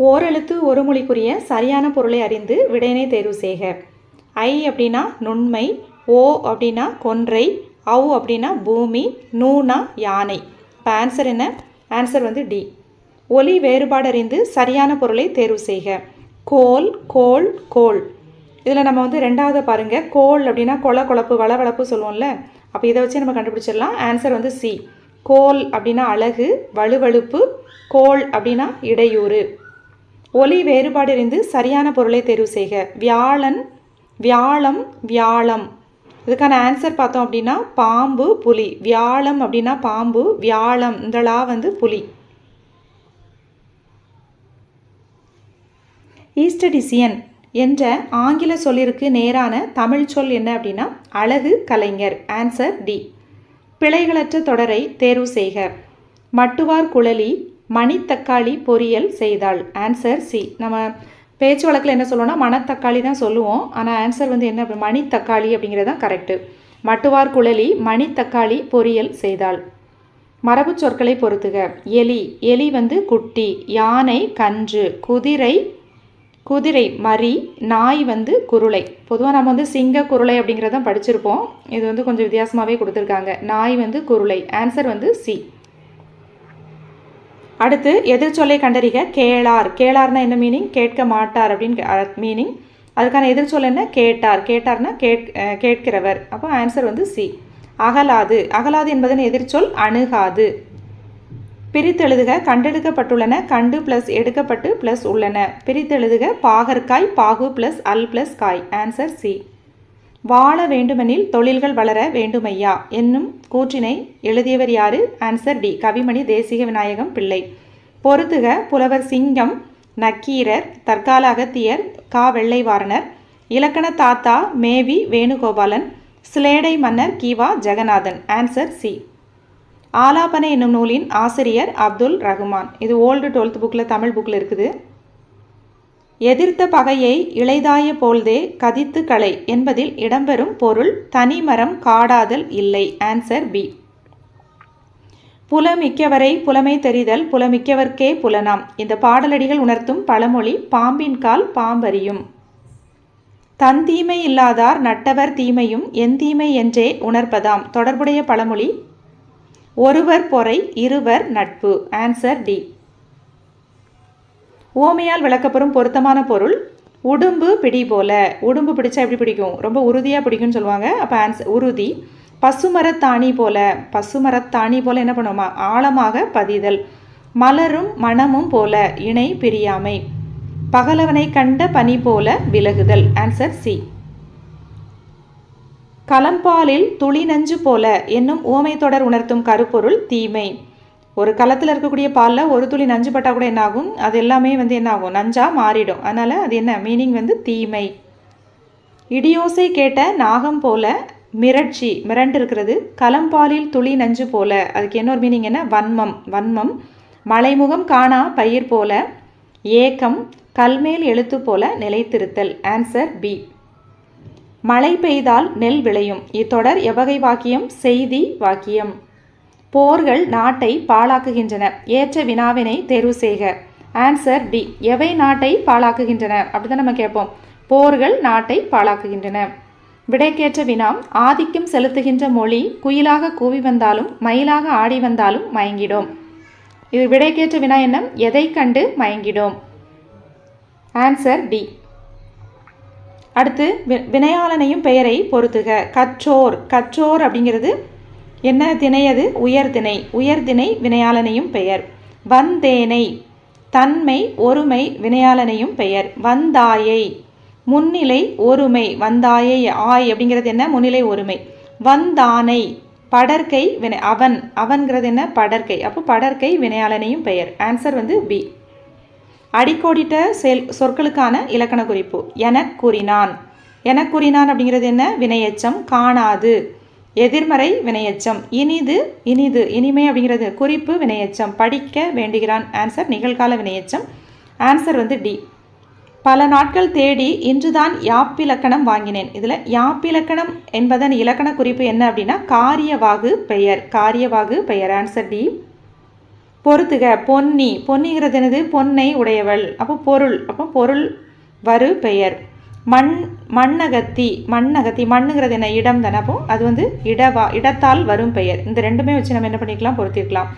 ஓரெழுத்து ஒரு மொழிக்குரிய சரியான பொருளை அறிந்து விடையினை தேர்வு செய்க. ஐ அப்படின்னா நுண்மை, ஓ அப்படின்னா கொன்றை, ஔ அப்படின்னா பூமி, நூனா யானை. இப்போ ஆன்சர் என்ன? ஆன்சர் வந்து டி. ஒலி வேறுபாடு அறிந்து சரியான பொருளை தேர்வு செய்க. கோல், கோல், கோல். இதில் நம்ம வந்து ரெண்டாவது பாருங்கள். கோல் அப்படின்னா கொலை கொழப்பு வளவளப்பு சொல்லுவோம்ல, அப்போ இதை வச்சு நம்ம கண்டுபிடிச்சிடலாம். ஆன்சர் வந்து சி. கோல் அப்படின்னா அழகு, வலுவழுப்பு. கோல் அப்படின்னா இடையூறு. ஒலி வேறுபாடு அறிந்து சரியான பொருளை தேர்வு செய்க. வியாழன், வியாழம், வியாழம். இதுக்கான ஆன்சர் பார்த்தோம் அப்படின்னா பாம்பு, புலி. வியாழம் அப்படின்னா பாம்பு, வியாழம் இந்த லா வந்து புலி. ஈஸ்டடிசியன் என்ற ஆங்கில சொல்லிற்கு நேரான தமிழ் சொல் என்ன அப்படின்னா அழகு கலைஞர். Answer D. பிழைகளற்ற தொடரை தேர்வு செய்க. மட்டுவார் குழலி மணித்தக்காளி பொரியல் செய்தாள். Answer C. நம்ம பேச்சு வழக்கில் என்ன சொல்லுவோம்னா மணத்தக்காளி தான் சொல்லுவோம், ஆனால் ஆன்சர் வந்து என்ன மணித்தக்காளி அப்படிங்கிறது தான் கரெக்டு. மட்டுவார் குழலி மணித்தக்காளி பொரியல் செய்தாள். மரபு சொற்களை பொறுத்துக. எலி, எலி வந்து குட்டி. யானை கன்று. குதிரை, குதிரை மரி. நாய் வந்து குருளை. பொதுவாக நம்ம வந்து சிங்க குருளை அப்படிங்கிறத படிச்சிருப்போம், இது வந்து கொஞ்சம் வித்தியாசமாகவே கொடுத்துருக்காங்க. நாய் வந்து குருளை. ஆன்சர் வந்து சி. அடுத்து எதிர்ச்சொல்லை கண்டறிக. கேளார், கேளார்னா என்ன மீனிங்? கேட்க மாட்டார் அப்படின்னு மீனிங். அதுக்கான எதிர்ச்சொல் என்ன? கேட்டார். கேட்டார்னா கேட்கிறவர். அப்போ ஆன்சர் வந்து சி. அகலாது, அகலாது என்பதன் எதிர்ச்சொல் அணுகாது. பிரித்தெழுதுக. கண்டெடுக்கப்பட்டுள்ளன, கண்டு ப்ளஸ் எடுக்கப்பட்டு ப்ளஸ் உள்ளன. பிரித்தெழுதுக. பாகற்காய், பாகு ப்ளஸ் அல் ப்ளஸ் காய். Answer c. வாழ வேண்டுமெனில் தொழில்கள் வளர வேண்டுமையா என்னும் கூற்றினை எழுதியவர் யாரு? Answer d. கவிமணி தேசிக விநாயகம் பிள்ளை. பொறுத்துக. புலவர் சிங்கம், நக்கீரர், தற்கால அகத்தியர், கா வெள்ளைவாரணர், இலக்கண தாத்தா மேவி வேணுகோபாலன், சிலேடை மன்னர் கிவா ஜெகநாதன். Answer c. ஆலாபனை என்னும் நூலின் ஆசிரியர் அப்துல் ரகுமான். இது ஓல்டு 12th புக்கில் தமிழ் புக்கில் இருக்குது. எதிர்த்த பகையை இளைதாய போல்தே கதித்து களை என்பதில் இடம்பெறும் பொருள் தனிமரம் காடாதல் இல்லை. Answer B. புலமிக்கவரை புலமை தெரிதல் புலமிக்கவர்க்கே புலனாம். இந்த பாடலடிகள் உணர்த்தும் பழமொழி பாம்பின் கால் பாம்பறியும். தந்தீமை இல்லாதார் நட்டவர் தீமையும் என் தீமை என்றே உணர்ப்பதாம். தொடர்புடைய பழமொழி ஒருவர் பொறை இருவர் நட்பு. Answer D. ஓமையால் விளக்கப்பெறும் பொருத்தமான பொருள் உடும்பு பிடி போல. உடும்பு பிடிச்சா எப்படி பிடிக்கும்? ரொம்ப உறுதியாக பிடிக்கும்னு சொல்லுவாங்க. அப்போ ஆன்சர் உறுதி. பசுமரத்தாணி போல, பசுமரத்தாணி போல என்ன பண்ணுவோமா? ஆழமாக பதிதல். மலரும் மணமும் போல இணை பிரியாமை. பகலவனை கண்ட பனி போல விலகுதல். Answer C. களம்பாலில் துளி நஞ்சு போல என்னும் ஓமை தொடர் உணர்த்தும் கருப்பொருள் தீமை. ஒரு களத்தில் இருக்கக்கூடிய பாலில் ஒரு துளி நஞ்சு பட்டால் கூட என்னாகும்? அது எல்லாமே வந்து என்னாகும்? நஞ்சாக மாறிடும். அதனால் அது என்ன மீனிங்? வந்து தீமை. இடியோசை கேட்ட நாகம் போல மிரட்சி, மிரண்டு இருக்கிறது. களம்பாலில் துளி நஞ்சு போல, அதுக்கு இன்னொரு மீனிங் என்ன? வன்மம், வன்மம். மலைமுகம் காணா பயிர் போல ஏக்கம். கல்மேல் எழுத்து போல நிலைத்திருத்தல். Answer B. மழை பெய்தால் நெல் விளையும். இத்தொடர் எவ்வகை வாக்கியம்? செய்தி வாக்கியம். போர்கள் நாட்டை பாழாக்குகின்றன. ஏற்ற வினாவினை தேர்வு செய்க. Answer D. எவை நாட்டை பாழாக்குகின்றன அப்படிதான் நம்ம கேட்போம். போர்கள் நாட்டை பாழாக்குகின்றன. விடைக்கேற்ற வினா ஆதிக்கம் செலுத்துகின்ற மொழி குயிலாக கூவி வந்தாலும் மயிலாக ஆடி வந்தாலும் மயங்கிடும். இது விடைக்கேற்ற வினா என்ன? எதை கண்டு மயங்கிடும். Answer D. அடுத்து வினையாளனையும் பெயரை பொறுத்துக. கற்றோர், கற்றோர் அப்படிங்கிறது என்ன திணை? அது உயர்திணை. உயர்திணை வினையாளனையும் பெயர். வந்தேனை தன்மை ஒருமை வினையாளனையும் பெயர். வந்தாயை முன்னிலை ஒருமை. வந்தாயை ஆய் அப்படிங்கிறது என்ன? முன்னிலை ஒருமை. வந்தானை படற்கை வினை. அவன், அவன்கிறது என்ன? படற்கை. அப்போ படற்கை வினையாளனையும் பெயர். ஆன்சர் வந்து பி. அடிக்கோடிட்ட சொற்களுக்கான இலக்கண குறிப்பு. எனக் கூறினான். எனக் கூறினான் அப்படிங்கிறது என்ன? வினையெச்சம். காணாது எதிர்மறை வினையெச்சம். இனிது, இனிது இனிமை அப்படிங்கிறது குறிப்பு வினையெச்சம். படிக்க வேண்டுகிறான். ஆன்சர் நிகழ்கால வினையெச்சம். ஆன்சர் வந்து டி. பல நாட்கள் தேடி இன்றுதான் யாப்பிலக்கணம் வாங்கினேன். இதில் யாப்பிலக்கணம் என்பதன் இலக்கண குறிப்பு என்ன அப்படின்னா காரியவாகு பெயர். காரியவாகு பெயர். Answer D. பொறுத்துக. பொன்னி. பொன்னிங்கிறது என்னது? பொன்னை உடையவள். அப்போ பொருள். அப்போ பொருள் வரு பெயர். மண்ணகத்தி. மண்ணகத்தி. மண்ணுங்கிறது என்ன? இடம் தானே. அப்போ அது வந்து இடத்தால் வரும் பெயர். இந்த ரெண்டுமே வச்சு நம்ம என்ன பண்ணிக்கலாம்? பொருத்திருக்கலாம்.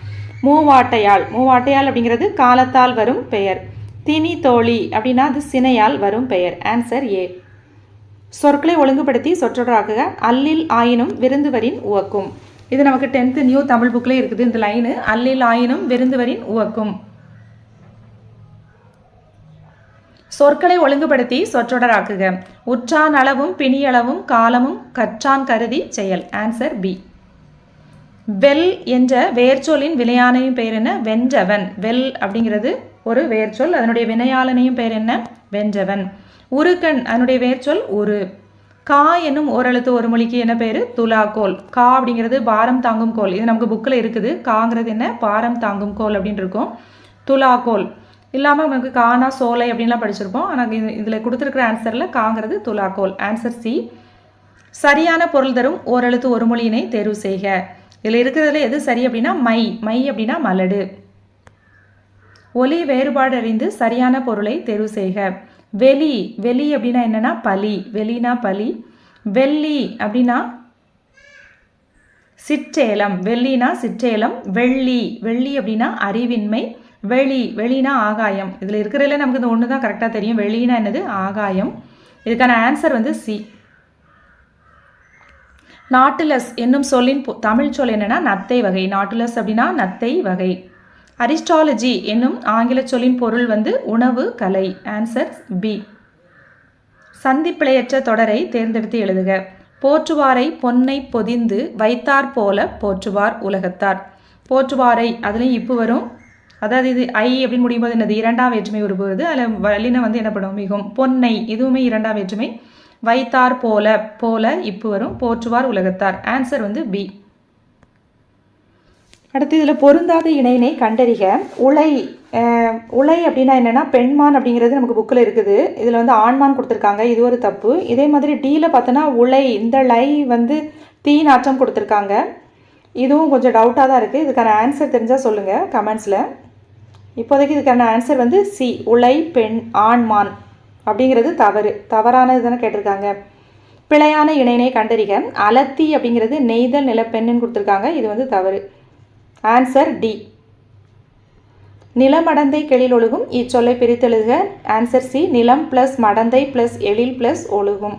மூவாட்டையாள். மூவாட்டையாள் அப்படிங்கிறது காலத்தால் வரும் பெயர். தினி தோழி அப்படின்னா அது சினையால் வரும் பெயர். Answer A. சொற்களை ஒழுங்குபடுத்தி சொற்றொடராக்குக. அல்லில் ஆயினும் விருந்துவரின் உவக்கும். இது நமக்கு 10th நியூ தமிழ் புக்கில் இருக்குது இந்த லைனு. அல்லில் ஆயினும் விருந்துவரின் உவக்கும். சொற்களை ஒழுங்குபடுத்தி சொற்றொடராக்குக. உற்றான் அளவும் பிணியளவும் காலமும் கற்றான் கருதி செயல். Answer B. வெல் என்ற வேர்ச்சொல்லின் வினையாளனையும் பெயர் என்ன? வென்றவன். வெல் அப்படிங்கிறது ஒரு வேர்ச்சொல். அதனுடைய வினையாளனையும் பெயர் என்ன? வென்றவன். உருக்கண் அதனுடைய வேர்ச்சொல் உரு. கா என்னும் ஓரெழுத்து ஒரு மொழிக்கு என்ன பேர்? துலாக்கோல். கா அப்படிங்கிறது பாரம் தாங்கும் கோல். இது நமக்கு புக்கில் இருக்குது. காங்கிறது என்ன? பாரம் தாங்கும் கோல் அப்படின்னு இருக்கும். துலாக்கோல் இல்லாமல் நமக்கு கானா சோலை அப்படின்லாம் படிச்சிருப்போம். ஆனால் இதில் கொடுத்துருக்கிற ஆன்சரில் காங்கிறது துலாக்கோல். Answer C. சரியான பொருள் தரும் ஓரெழுத்து ஒரு மொழியினை தேர்வு செய்க. இதில் இருக்கிறதுல எது சரி அப்படின்னா மை. மை அப்படின்னா மலடு. ஒலி வேறுபாடு அறிந்து சரியான பொருளை தேர்வு செய்க. வெளி. வெளி அப்படின்னா என்னன்னா பலி. வெளினா பலி. வெள்ளி அப்படின்னா சிற்றேலம். வெள்ளினா சிற்றேலம். வெள்ளி. வெள்ளி அப்படின்னா அறிவின்மை. வெளி. வெளினா ஆகாயம். இதில் இருக்கிறதுல நமக்கு இந்த ஒன்று தான் கரெக்டாக தெரியும். வெளினா என்னது? ஆகாயம். இதுக்கான ஆன்சர் வந்து சி. நாட்டுலஸ் என்னும் சொல்லின் தமிழ் சொல் என்னன்னா நத்தை வகை. நாட்டுலஸ் அப்படின்னா நத்தை வகை. அரிஸ்டாலஜி என்னும் ஆங்கில சொல்லின் பொருள் வந்து உணவு கலை. Answer B. சந்திப்பிழையற்ற தொடரை தேர்ந்தெடுத்து எழுதுக. போற்றுவாரை பொன்னை பொதிந்து வைத்தார் போல போற்றுவார் உலகத்தார். போற்றுவாரை அதுலேயும் இப்பு வரும். அதாவது இது ஐ அப்படின்னு முடியும் போது என்னது? இரண்டாம் வேற்றுமை உருவுவது. அதில் வல்லின வந்து என்ன பண்ணும்? மிகும். பொன்னை இதுவுமே இரண்டாம் வேற்றுமை. வைத்தார் போல. போல இப்பு வரும். போற்றுவார் உலகத்தார். ஆன்சர் வந்து பி. அடுத்து இதில் பொருந்தாத இணையினை கண்டறிக. உலை. உலை அப்படின்னா என்னென்னா பெண்மான் அப்படிங்கிறது நமக்கு புக்கில் இருக்குது. இதில் வந்து ஆண்மான் கொடுத்துருக்காங்க. இது ஒரு தப்பு. இதே மாதிரி டீயில் பார்த்தோன்னா உலை. இந்த லை வந்து தீ நாற்றம் கொடுத்துருக்காங்க. இதுவும் கொஞ்சம் டவுட்டாக தான் இருக்குது. இதுக்கான ஆன்சர் தெரிஞ்சால் சொல்லுங்கள் கமெண்ட்ஸில். இப்போதைக்கு இதுக்கான ஆன்சர் வந்து சி. உலை பெண் ஆண்மான் அப்படிங்கிறது தவறு. தவறானது தானே கேட்டிருக்காங்க. பிழையான இணையினை கண்டறிக. அலத்தி அப்படிங்கிறது நெய்தல் நிலப்பெண்ணுன்னு கொடுத்துருக்காங்க. இது வந்து தவறு. Answer D. நிலமடந்தை கெழில் ஒழுகும் இச்சொல்லை பிரித்தெழுதுக. Answer c. நிலம் ப்ளஸ் மடந்தை ப்ளஸ் எழில் ப்ளஸ் ஒழுகும்.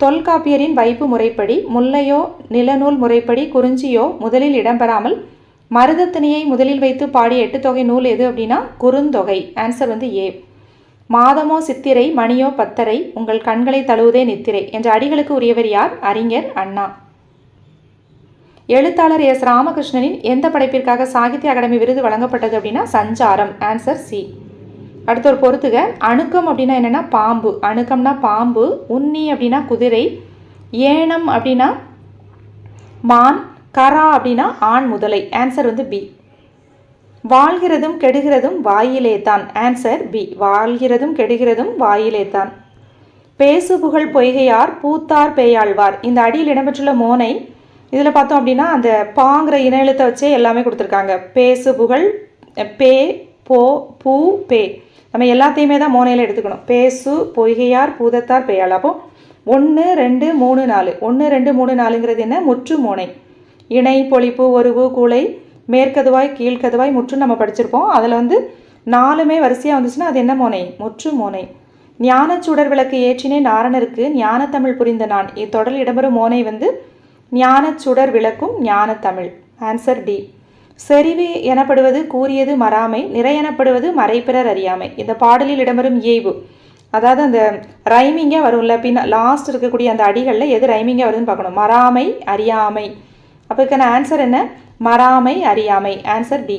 தொல்காப்பியரின் வைப்பு முறைப்படி முல்லையோ நிலநூல் முறைப்படி குறிஞ்சியோ முதலில் இடம்பெறாமல் மருதத்திணையை முதலில் வைத்து பாடிய 8 தொகை நூல் எது அப்படின்னா குறுந்தொகை. ஆன்சர் வந்து ஏ. மாதமோ சித்திரை மணியோ பத்தரை உங்கள் கண்களை தழுவுதே நித்திரை என்ற அடிகளுக்கு உரியவர் யார்? அறிஞர் அண்ணா. எழுத்தாளர் எஸ். ராமகிருஷ்ணனின் எந்த படைப்பிற்காக சாகித்ய அகாடமி விருது வழங்கப்பட்டது அப்படின்னா சஞ்சாரம். Answer C. அடுத்த ஒரு பொறுத்துக. அணுக்கம் அப்படின்னா என்னென்னா பாம்பு. அணுக்கம்னா பாம்பு. உன்னி அப்படின்னா குதிரை. ஏனம் அப்படின்னா மான். கரா அப்படின்னா ஆண் முதலை. ஆன்சர் வந்து பி. வாழ்கிறதும் கெடுகிறதும் வாயிலே தான். Answer B. வாழ்கிறதும் கெடுகிறதும் வாயிலே தான். பேசு புகழ் பொய்கையார் பூத்தார் பேயாழ்வார். இந்த அடியில் இடம்பெற்றுள்ள மோனை இதில் பார்த்தோம் அப்படின்னா அந்த பாங்கிற இன எழுத்தை வச்சே எல்லாமே கொடுத்துருக்காங்க. பேசு புகழ் பே போ பூ பே நம்ம எல்லாத்தையுமே தான் மோனையில் எடுத்துக்கணும். பேசு பொய்கையார் பூதத்தார் பேயாள். அப்போ 1 2 3 4 1 2 3 4ங்கிறது என்ன? முற்று மோனை. இணை பொழிப்பு ஒருவு கூளை மேற்கதுவாய் கீழ்கதுவாய் முற்று நம்ம படிச்சிருப்போம். அதில் வந்து 4மே வரிசையாக வந்துச்சுன்னா அது என்ன மோனை? முற்று மோனை. ஞானச்சுடர் விளக்கு ஏற்றினே நாரணருக்கு ஞானத்தமிழ் புரிந்த நான். இத்தொடரில் இடம்பெறும் மோனை வந்து ஞானச்சுடர் விளக்கும் ஞானத்தமிழ். Answer D. செறிவு எனப்படுவது கூறியது மறாமை. நிறை எனப்படுவது மறைப்பிறர் அறியாமை. இந்த பாடலில் இடம்பெறும் இயைவு அதாவது அந்த ரைமிங்காக வரும்ல பின்ன லாஸ்ட் இருக்கக்கூடிய அந்த அடிகளில் எது ரைமிங்காக வருதுன்னு பார்க்கணும். மறாமை அறியாமை. அப்போ இதுக்கான ஆன்சர் என்ன? மறாமை அறியாமை. Answer d.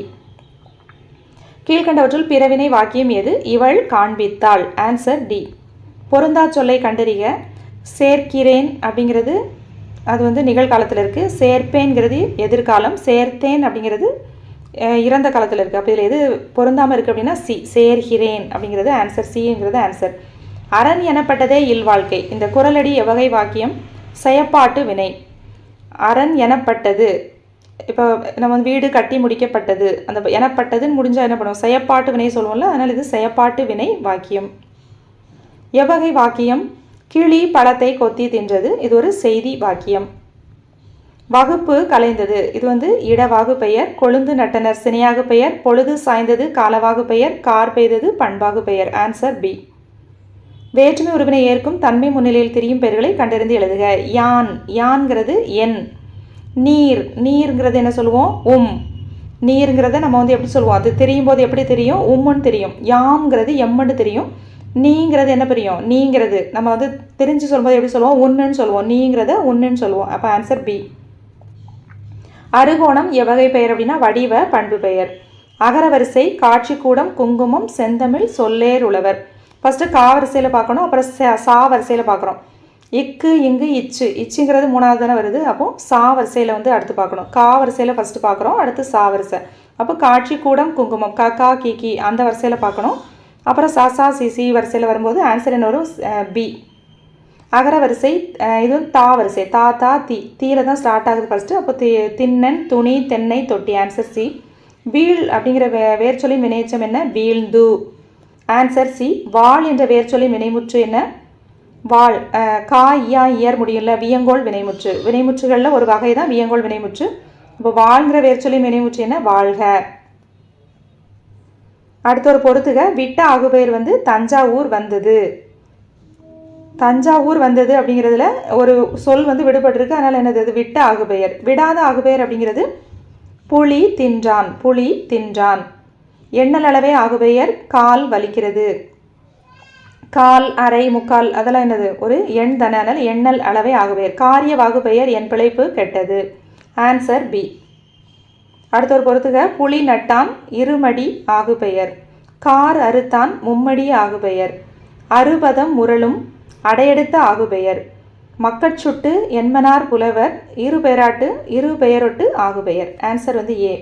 கீழ்கண்டவற்றுள் பிறவினை வாக்கியம் எது? இவள் காண்பித்தாள். Answer D. பொருந்தா சொல்லை கண்டறிக. சேர்க்கிறேன் அப்படிங்கிறது அது வந்து நிகழ்காலத்தில் இருக்குது. சேர்ப்பேன்கிறது எதிர்காலம். சேர்த்தேன் அப்படிங்கிறது இறந்த காலத்தில் இருக்குது. அப்போ இதில் எது பொருந்தாமல் இருக்குது அப்படின்னா சி. சேர்கிறேன் அப்படிங்கிறது ஆன்சர். சிங்கிறது ஆன்சர். அரண் எனப்பட்டதே இல்வாழ்க்கை. இந்த குறளடி எவ்வகை வாக்கியம்? செயப்பாட்டு வினை. அரண் எனப்பட்டது இப்போ நம்ம வந்து வீடு கட்டி முடிக்கப்பட்டது, அந்த எனப்பட்டதுன்னு முடிஞ்சால் என்ன பண்ணுவோம், செயப்பாட்டு வினை சொல்லுவோம்ல, அதனால் இது செயப்பாட்டு வினை வாக்கியம். எவ்வகை வாக்கியம்? கிளி பழத்தை கொத்தி தின்றது, இது ஒரு செய்தி வாக்கியம். வகுப்பு கலைந்தது, இது வந்து இடவாகு பெயர். கொழுந்து நட்டனர் சினையாகு பெயர். பொழுது சாய்ந்தது காலவாகு பெயர். கார் பெய்தது பண்பாகு பெயர். Answer B. வேற்றுமை உருவினை ஏற்கும் தன்மை முன்னிலையில் திரியும் பெயர்களை கண்டறிந்து எழுதுக. யான், யான்கிறது என். நீர், நீர்ங்கிறது என்ன சொல்லுவோம், நீருங்கிறத நம்ம வந்து எப்படி சொல்லுவோம், அது தெரியும் போது எப்படி தெரியும், உம்முன்னு தெரியும். யாம்ங்கிறது எம்முன்னு தெரியும். நீங்கிறது என்ன தெரியும், நீங்கிறது நம்ம வந்து தெரிஞ்சு சொல்லும்போது எப்படி சொல்லுவோம், உன்னுன்னு சொல்லுவோம். நீங்கிறத உன்னுன்னு சொல்லுவோம். அப்போ ஆன்சர் பி. அருகோணம் எவ்வகை பெயர் அப்படின்னா வடிவ பண்பு பெயர். அகரவரிசை காட்சி கூடம் குங்குமம் செந்தமிழ் சொல்லேர் உழவர். ஃபஸ்ட்டு கா வரிசையில் பார்க்கணும், அப்புறம் சா வரிசையில் பார்க்குறோம். இக்கு இங்கு இச்சு, இச்சுங்கிறது 3வது தானே வருது. அப்போ சா வரிசையில் வந்து அடுத்து பார்க்கணும். கா வரிசையில் ஃபஸ்ட்டு பார்க்குறோம், அடுத்து சா வரிசை. அப்போ காட்சி கூடம் குங்குமம் கா கி அந்த வரிசையில் பார்க்கணும். அப்புறம் சா சி வரிசையில் வரும்போது ஆன்சர் என்ன வரும், பி. அகர வரிசை இது தா வரிசை. தா தீல தான் ஸ்டார்ட் ஆகுது ஃபஸ்ட்டு. அப்போ திண்ணன் துணி தென்னை தொட்டி. Answer C. வீழ் அப்படிங்கிற வேர்ச்சொல்லின் வினையச்சம் என்ன, வீழ்ந்து. Answer C. வாள் என்ற வேர்ச்சொல்லின் வினைமுற்று என்ன, வாள். கா இயா இயர் முடியல, வியங்கோல் வினைமுற்று. வினைமுற்றுகளில் ஒரு வகை தான் வியங்கோல் வினைமுற்று. இப்போ வாழ்கிற வேர்ச்சொல்லின் வினைமுற்று என்ன, வாழ்க. அடுத்த ஒரு பொறுத்துக. விட்ட ஆகுபெயர் வந்து தஞ்சாவூர் வந்தது. தஞ்சாவூர் வந்தது அப்படிங்கிறதுல ஒரு சொல் வந்து விடுபட்டிருக்கு, அதனால் என்னது, அது விட்ட ஆகுபெயர். விடாத ஆகுபெயர் அப்படிங்கிறது புலி தின்றான், புலி தின்றான். எண்ணல் அளவே ஆகுபெயர் கால் வலிக்கிறது. கால் அரை முக்கால் அதெல்லாம் என்னது, ஒரு எண் தானே, அதனால் எண்ணல் அளவே ஆகுபெயர். காரிய வாகுபெயர் என் பிழைப்பு கெட்டது. Answer B. அடுத்த ஒரு பொறுத்துக. புலி நட்டான் இருமடி ஆகுபெயர். கார் அறுத்தான் மும்மடி ஆகுபெயர். அறுபதம் முரளும் அடையெடுத்த ஆகுபெயர். மக்கட்சுட்டு என்மனார் புலவர் இரு பெயராட்டு இரு பெயரொட்டு ஆகுபெயர். ஆன்சர் வந்து ஏ.